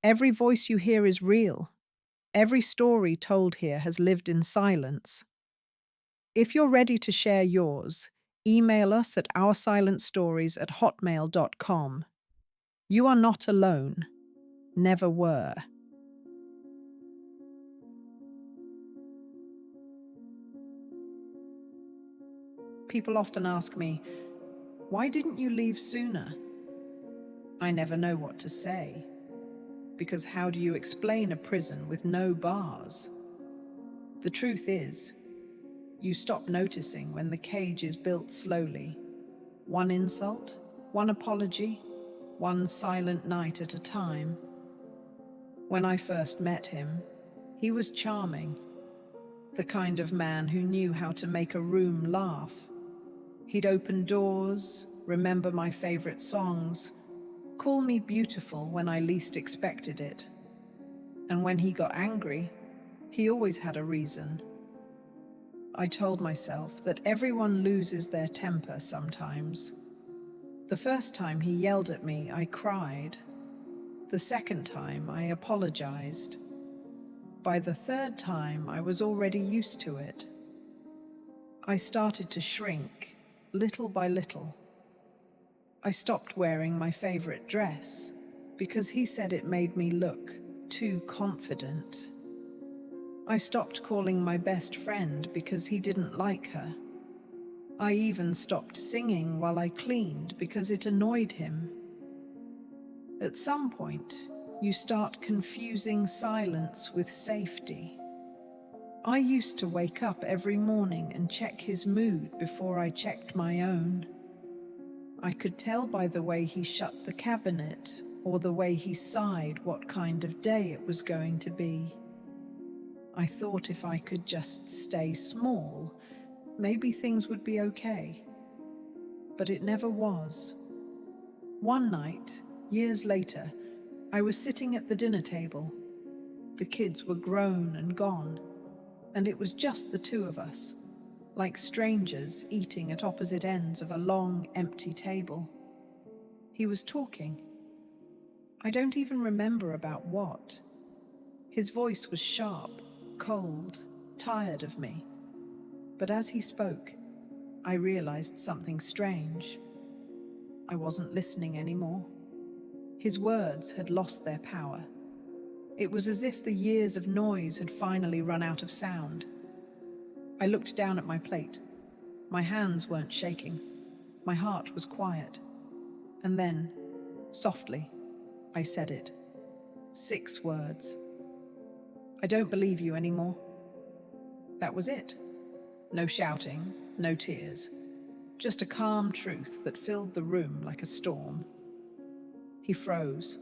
Every voice you hear is real. Every story told here has lived in silence. If you're ready to share yours, email us at OurSilentStories@hotmail.com. You are not alone. Never were. People often ask me, why didn't you leave sooner? I never know what to say. Because how do you explain a prison with no bars? The truth is, you stop noticing when the cage is built slowly. One insult, one apology, one silent night at a time. When I first met him, he was charming, the kind of man who knew how to make a room laugh. He'd open doors, remember my favorite songs, call me beautiful when I least expected it. And when he got angry, he always had a reason. I told myself that everyone loses their temper sometimes. The first time he yelled at me, I cried. The second time, I apologized. By the third time, I was already used to it. I started to shrink, little by little. I stopped wearing my favorite dress because he said it made me look too confident. I stopped calling my best friend because he didn't like her. I even stopped singing while I cleaned because it annoyed him. At some point, you start confusing silence with safety. I used to wake up every morning and check his mood before I checked my own. I could tell by the way he shut the cabinet or the way he sighed what kind of day it was going to be. I thought if I could just stay small, maybe things would be okay. But it never was. One night, years later, I was sitting at the dinner table. The kids were grown and gone, and it was just the two of us, like strangers eating at opposite ends of a long, empty table. He was talking. I don't even remember about what. His voice was sharp, cold, tired of me. But as he spoke, I realized something strange. I wasn't listening anymore. His words had lost their power. It was as if the years of noise had finally run out of sound. I looked down at my plate. My hands weren't shaking. My heart was quiet. And then, softly, I said it. 6 words. I don't believe you anymore. That was it. No shouting, no tears. Just a calm truth that filled the room like a storm. He froze.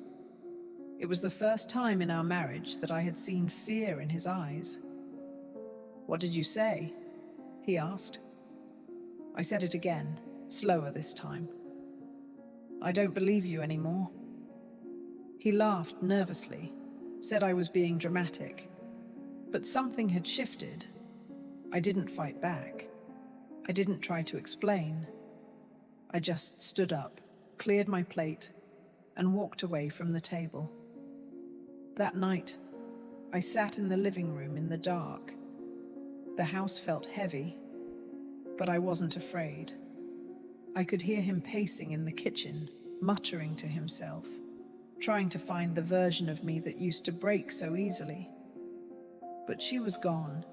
It was the first time in our marriage that I had seen fear in his eyes. What did you say? He asked. I said it again, slower this time. I don't believe you anymore. He laughed nervously, said I was being dramatic. But something had shifted. I didn't fight back. I didn't try to explain. I just stood up, cleared my plate, and walked away from the table. That night, I sat in the living room in the dark. The house felt heavy, but I wasn't afraid. I could hear him pacing in the kitchen, muttering to himself, trying to find the version of me that used to break so easily. But she was gone.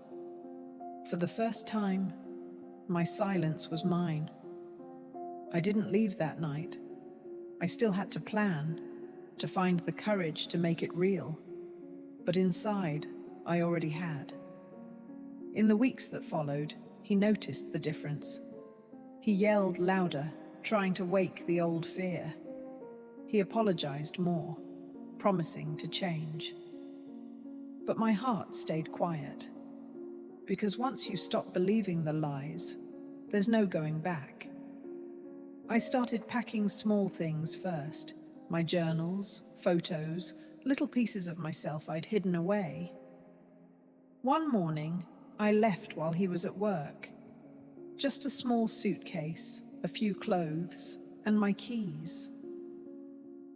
For the first time, my silence was mine. I didn't leave that night. I still had to plan, to find the courage to make it real. But inside, I already had. In the weeks that followed, he noticed the difference. He yelled louder, trying to wake the old fear. He apologized more, promising to change. But my heart stayed quiet. Because once you stop believing the lies, there's no going back. I started packing small things first. My journals, photos, little pieces of myself I'd hidden away. One morning, I left while he was at work. Just a small suitcase, a few clothes, and my keys.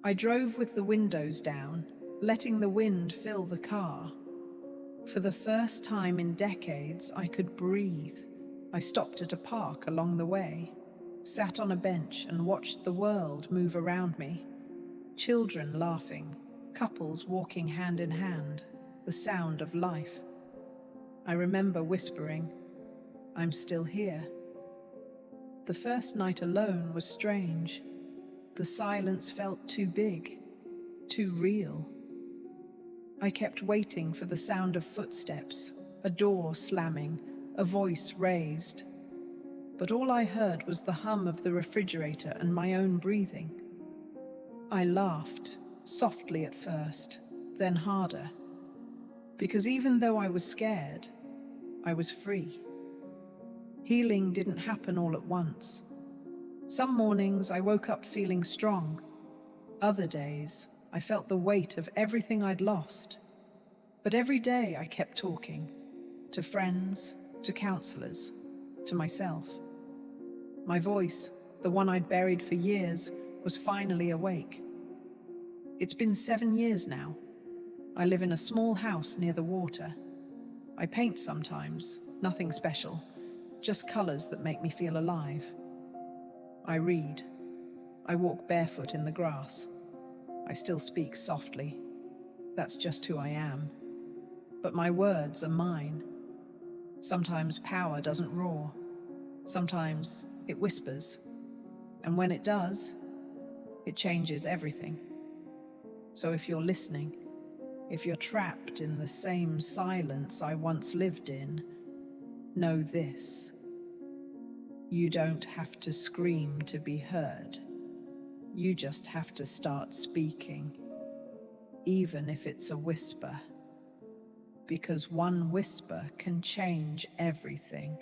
I drove with the windows down, letting the wind fill the car. For the first time in decades, I could breathe. I stopped at a park along the way, sat on a bench and watched the world move around me. Children laughing, couples walking hand in hand, the sound of life. I remember whispering, "I'm still here." The first night alone was strange. The silence felt too big, too real. I kept waiting for the sound of footsteps, a door slamming, a voice raised. But all I heard was the hum of the refrigerator and my own breathing. I laughed, softly at first, then harder. Because even though I was scared, I was free. Healing didn't happen all at once. Some mornings I woke up feeling strong. Other days, I felt the weight of everything I'd lost. But every day I kept talking, to friends, to counselors, to myself. My voice, the one I'd buried for years, was finally awake. It's been 7 years now. I live in a small house near the water. I paint sometimes, nothing special, just colors that make me feel alive. I read. I walk barefoot in the grass. I still speak softly. That's just who I am. But my words are mine. Sometimes power doesn't roar. Sometimes it whispers. And when it does, it changes everything. So if you're listening, if you're trapped in the same silence I once lived in, know this. You don't have to scream to be heard. You just have to start speaking, even if it's a whisper, because one whisper can change everything.